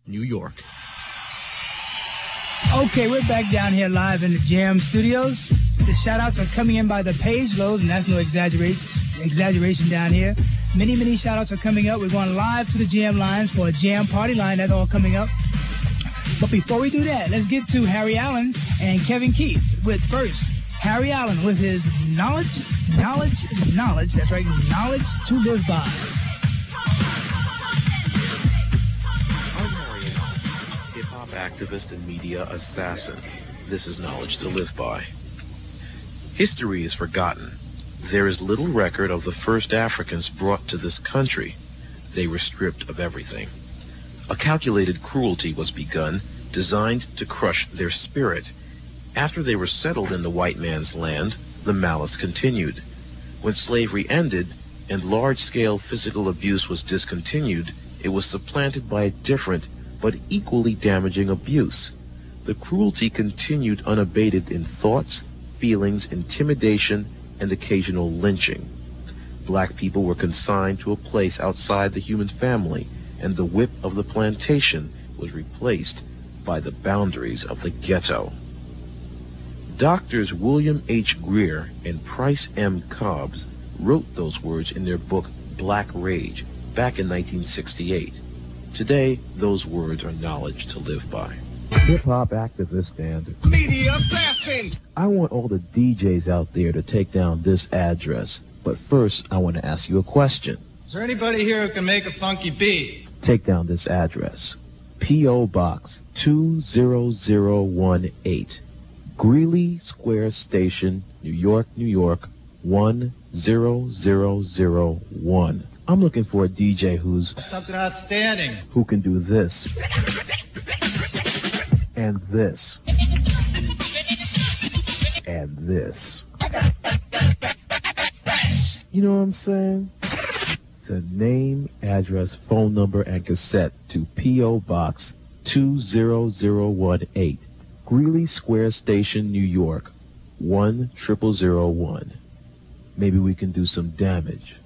New York. Okay, we're back down here live in the Jam Studios. The shout-outs are coming in by the page loads, and that's no exaggeration down here. Many shout-outs are coming up. We're going live to the Jam lines for a Jam Party line. That's all coming up. But before we do that, let's get to Harry Allen and Kevin Keith with first Harry Allen with his knowledge. That's right, knowledge to live by. I'm Harry Allen, hip-hop activist and media assassin. This is knowledge to live by. History is forgotten. There is little record of the first Africans brought to this country. They were stripped of everything. A calculated cruelty was begun, designed to crush their spirit. After they were settled in the white man's land, the malice continued. When slavery ended and large-scale physical abuse was discontinued, it was supplanted by a different but equally damaging abuse. The cruelty continued unabated in thoughts, feelings, intimidation, and occasional lynching. Black people were consigned to a place outside the human family, and the whip of the plantation was replaced by the boundaries of the ghetto. Doctors William H. Greer and Price M. Cobbs wrote those words in their book Black Rage back in 1968. Today, those words are knowledge to live by. Hip-hop activist and media assassin. I want all the DJs out there to take down this address. But first, I want to ask you a question. Is there anybody here who can make a funky beat? Take down this address. P.O. Box 20018. Greeley Square Station, New York, New York, 10001. I'm looking for a DJ who's something outstanding. Who can do this and this and this. You know what I'm saying? Send name, address, phone number, and cassette to P.O. Box 20018. Greeley Square Station, New York, 10001. Maybe we can do some damage.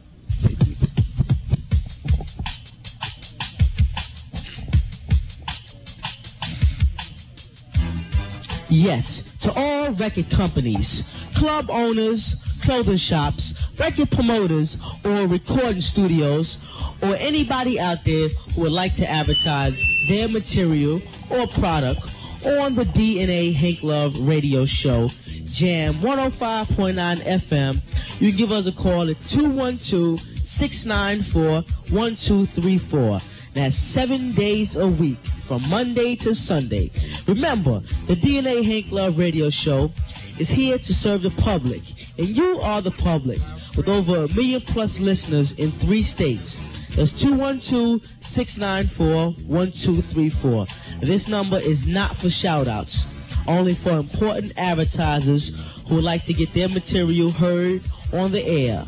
Yes, to all record companies, club owners, clothing shops, record promoters, or recording studios, or anybody out there who would like to advertise their material or product on the DNA Hank Love radio show, Jam 105.9 FM, you can give us a call at 212-694-1234. That's 7 days a week, from Monday to Sunday. Remember, the DNA Hank Love radio show is here to serve the public, and you are the public, with over 1 million plus listeners in 3 states. That's 212-694-1234. This number is not for shout-outs, only for important advertisers who would like to get their material heard on the air.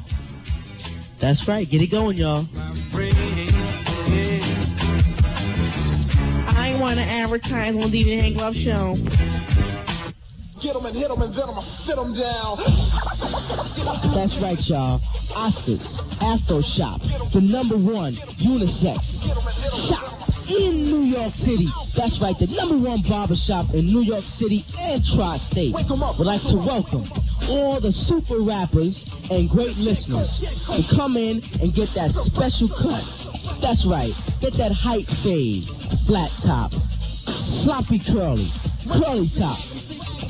That's right, get it going, y'all. I want to advertise on the Hank Love show. Get them and hit them and then I'm gonna sit them down. That's right, y'all. Oscars Afro Shop, the #1 unisex shop in New York City. That's right, the #1 barbershop in New York City and Tri-State. Would like to welcome all the super rappers and great listeners to come in and get that special cut. That's right, get that hype fade, flat top, sloppy curly, curly top.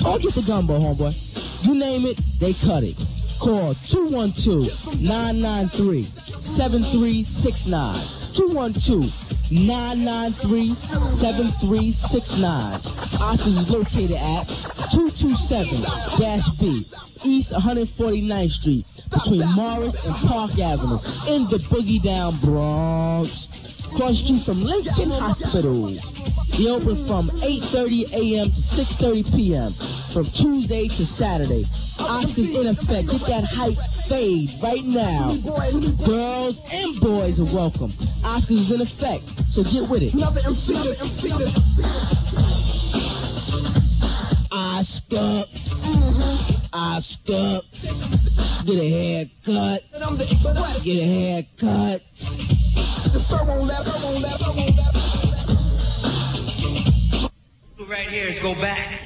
Or get the gumbo, homeboy. You name it, they cut it. Call 212-993-7369. 212-993-7369. Oscars is located at 227-B East 149th Street between Morris and Park Avenue in the Boogie Down Bronx. Cross street from Lincoln Hospital. They open from 8:30 a.m. to 6:30 p.m. from Tuesday to Saturday. Oscars in effect. Get that hype fade right now. Girls and boys are welcome. Oscars is in effect, so get with it. Oscar. Oscar. Get a haircut. Get a haircut. records go back,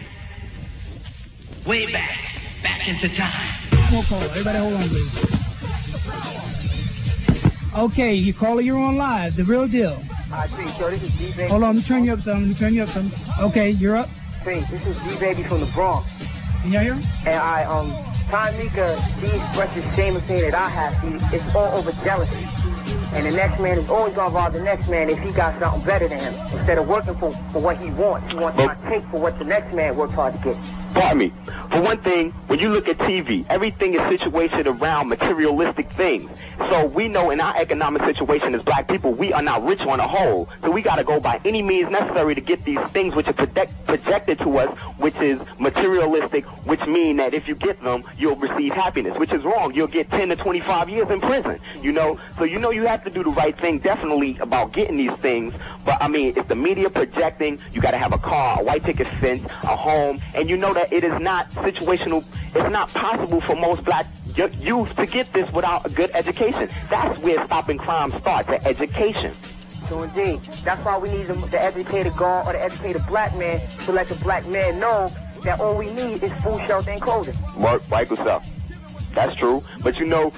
way back into time. More call. Everybody hold on, please. Okay, you caller, you're on live. The real deal. So this is D-Baby. Hold on, let me turn you up some. Okay, you're up. This is D-Baby from the Bronx. Can y'all hear? And Tamika, she expressed the same opinion that I have. It's all over jealousy. And the next man is always going to rob the next man if he got something better than him. Instead of working for what he wants, he wants to take for what the next man worked hard to get. Pardon me. For one thing, when you look at TV, everything is situated around materialistic things. So we know in our economic situation as black people, we are not rich on the whole. So we got to go by any means necessary to get these things which are projected to us, which is materialistic, which mean that if you get them, you'll receive happiness, which is wrong. You'll get 10 to 25 years in prison, you know. So you know you have to do the right thing definitely about getting these things. But I mean, if the media projecting, you got to have a car, a white picket fence, a home, and you know that it is not situational. It's not possible for most black youth to get this without a good education. That's where stopping crime starts, at education. So indeed, that's why we need the educated girl or the educated black man to let the black man know that all we need is food, shelter, and clothing. Right yourself. That's true. But you know,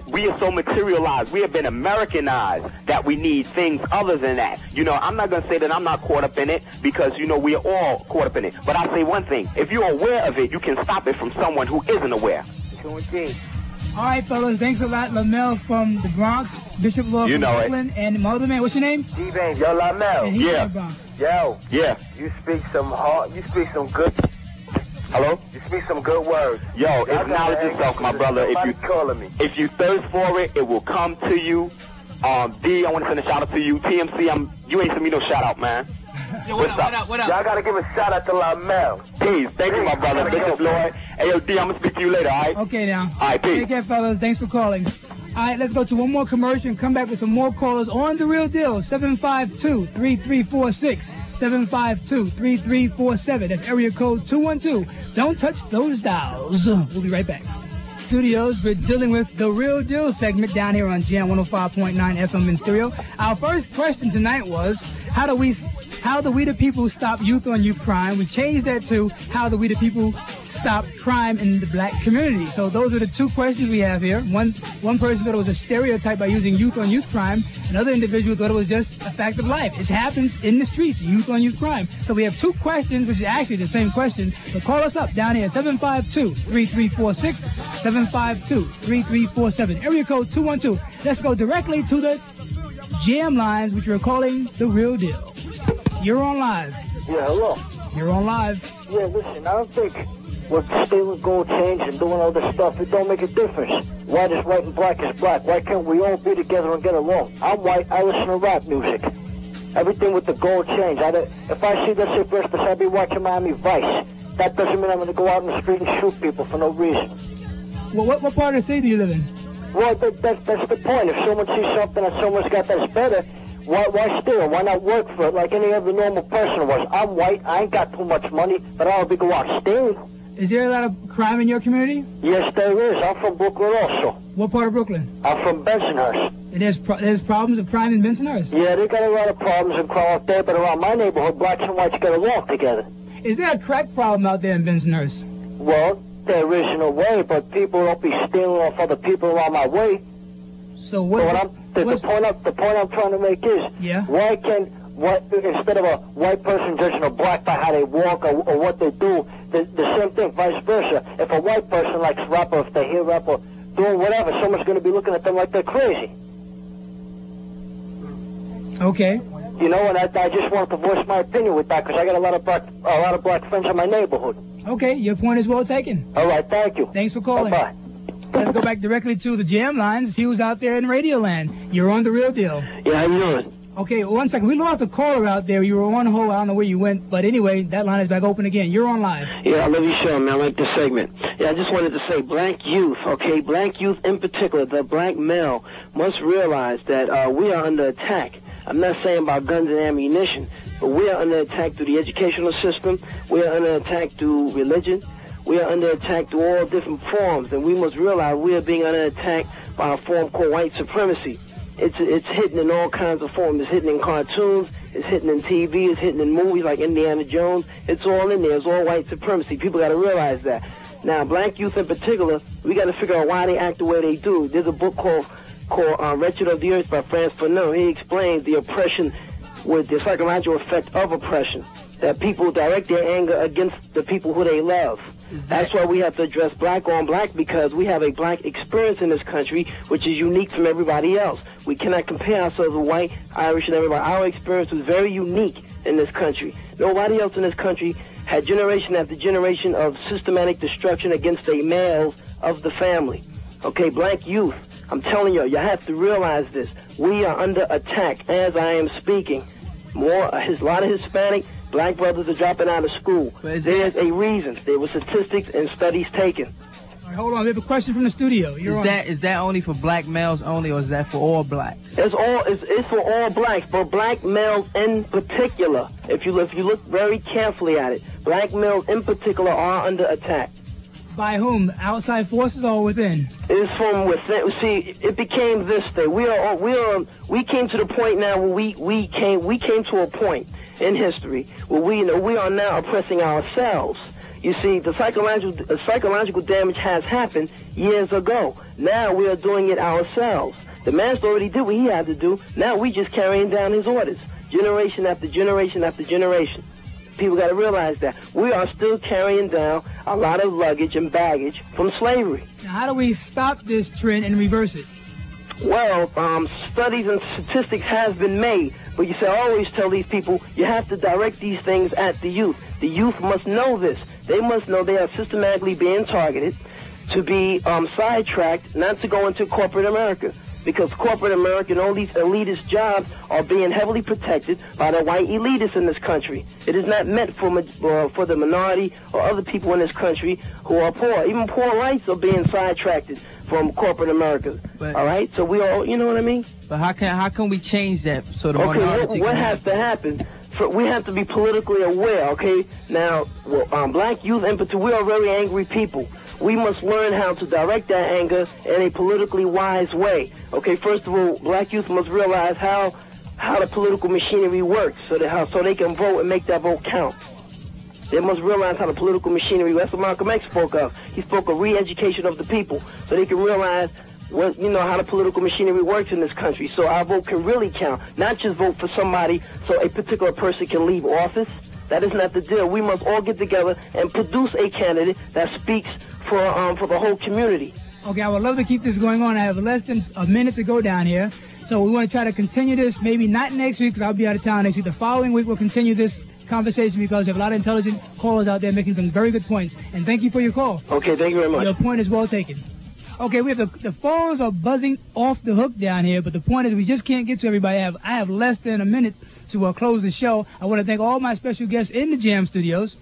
we are so materialized, we have been Americanized that we need things other than that. You know, I'm not going to say that I'm not caught up in it because, you know, we are all caught up in it. But I say one thing, if you're aware of it, you can stop it from someone who isn't aware. So indeed. All right, fellas, thanks a lot. Lamel from the Bronx, Bishop Law from Brooklyn, and my other man, what's your name? D-Baby. Yo, Lamel. Yeah. Yo. Yeah. You speak some good. Hello? You speak some good words. Yo, acknowledge yourself, my brother. If you thirst for it, it will come to you. D, I want to send a shout out to you. TMC, you ain't send me no shout out, man. Yo, what up? Y'all gotta give a shout out to Lamel. Peace. Thank you, my brother. Bishop Lloyd. Hey, yo, D, I'm gonna speak to you later, all right? Okay, now. All right, peace. Take care, fellas. Thanks for calling. All right, let's go to one more commercial and come back with some more callers on The Real Deal. 752-3346. 752-3347. That's area code 212. Don't touch those dials. We'll be right back. Studios, we're dealing with the Real Deal segment down here on Jam 105.9 FM in stereo. Our first question tonight was, how do we the people stop youth on youth crime? We changed that to how do we the people stop crime in the black community? So those are the two questions we have here. One person thought it was a stereotype by using youth on youth crime. Another individual thought it was just a fact of life. It happens in the streets, youth on youth crime. So we have two questions, which is actually the same question. So call us up down here, 752-3346, 752-3347, area code 212. Let's go directly to the jam lines, which we're calling The Real Deal. You're on live. Yeah, hello. You're on live. Yeah, listen, I don't think with stealing gold chains and doing all this stuff, it don't make a difference. White is white and black is black. Why can't we all be together and get along? I'm white, I listen to rap music. Everything with the gold chains. If I see this shit first, I'll be watching Miami Vice. That doesn't mean I'm going to go out in the street and shoot people for no reason. Well, what part of the city do you live in? Well, that's the point. If someone sees something that someone's got that's better, why steal? Why not work for it like any other normal person was? I'm white. I ain't got too much money, but I don't be go out stealing. Is there a lot of crime in your community? Yes, there is. I'm from Brooklyn also. What part of Brooklyn? I'm from Bensonhurst. And there's problems of crime in Bensonhurst? Yeah, they got a lot of problems in crime out there, but around my neighborhood, blacks and whites get along together. Is there a crack problem out there in Bensonhurst? Well, there is in a way, but people don't be stealing off other people around my way. So what? The point I'm trying to make is, why can't instead of a white person judging a black by how they walk or what they do, the same thing, vice versa. If a white person likes rap or if they hear rap or doing whatever, someone's going to be looking at them like they're crazy. Okay. You know, and I just wanted to voice my opinion with that because I got a lot of black friends in my neighborhood. Okay, your point is well taken. All right, thank you. Thanks for calling. Bye-bye. Let's go back directly to the jam lines. See who's out there in Radio Land. You're on The Real Deal. Yeah, how you doing? Okay, 1 second. We lost a caller out there. You were on hold. I don't know where you went. But anyway, that line is back open again. You're on live. Yeah, I love your show, man. I like this segment. Yeah, I just wanted to say black youth, okay? Black youth in particular, the black male, must realize that we are under attack. I'm not saying about guns and ammunition, but we are under attack through the educational system. We are under attack through religion. We are under attack through all different forms, and we must realize we are being under attack by a form called white supremacy. It's hidden in all kinds of forms. It's hidden in cartoons. It's hitting in TV. It's hitting in movies like Indiana Jones. It's all in there. It's all white supremacy. People got to realize that. Now, black youth in particular, we got to figure out why they act the way they do. There's a book called Wretched of the Earth by Franz Fanon. He explains the oppression with the psychological effect of oppression, that people direct their anger against the people who they love. That's why we have to address black on black, because we have a black experience in this country which is unique from everybody else. We cannot compare ourselves with white, Irish, and everybody. Our experience was very unique in this country. Nobody else in this country had generation after generation of systematic destruction against the males of the family. Okay, black youth, I'm telling you, you have to realize this. We are under attack as I am speaking. A lot of Hispanic black brothers are dropping out of school. There's a reason. There were statistics and studies taken. All right, hold on. We have a question from the studio. Is that only for black males only, or is that for all blacks? It's for all blacks, but black males in particular. If you look very carefully at it, black males in particular are under attack. By whom? Outside forces or within? It's from within. See, it became this thing. We came to the point now where we came to a point in history where we are now oppressing ourselves. You see, the psychological damage has happened years ago. Now we are doing it ourselves. The master already did what he had to do. Now we just carrying down his orders, generation after generation after generation. People got to realize that we are still carrying down a lot of luggage and baggage from slavery. Now, how do we stop this trend and reverse it? Well, studies and statistics has been made, but you say, I always tell these people, you have to direct these things at the youth. The youth must know this. They must know they are systematically being targeted to be sidetracked, not to go into corporate America. Because corporate America and all these elitist jobs are being heavily protected by the white elitists in this country. It is not meant for the minority or other people in this country who are poor. Even poor whites are being sidetracked from corporate America. All right? So we all, you know what I mean? But how can we change that so the minority what has to happen? We have to be politically aware, okay? Now, black youth in particular, we are very angry people. We must learn how to direct that anger in a politically wise way. Okay, first of all, black youth must realize how the political machinery works so they can vote and make that vote count. They must realize how the political machinery, that's what Malcolm X spoke of. He spoke of re-education of the people so they can realize how the political machinery works in this country, so our vote can really count. Not just vote for somebody so a particular person can leave office. That is not the deal. We must all get together and produce a candidate that speaks for the whole community. Okay, I would love to keep this going on. I have less than a minute to go down here. So we want to try to continue this, maybe not next week because I'll be out of town next week. The following week we'll continue this conversation because we have a lot of intelligent callers out there making some very good points. And thank you for your call. Okay, thank you very much. Your point is well taken. Okay, we have the phones are buzzing off the hook down here, but the point is we just can't get to everybody. I have less than a minute to close the show. I want to thank all my special guests in the Jam Studios.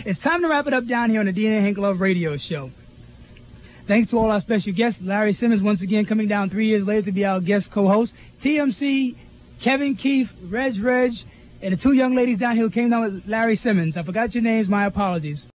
It's time to wrap it up down here on the DNA Hank Love Radio Show. Thanks to all our special guests. Larry Simmons, once again, coming down 3 years later to be our guest co-host. TMC, Kevin Keefe, Reg, and the two young ladies down here who came down with Larry Simmons. I forgot your names. My apologies.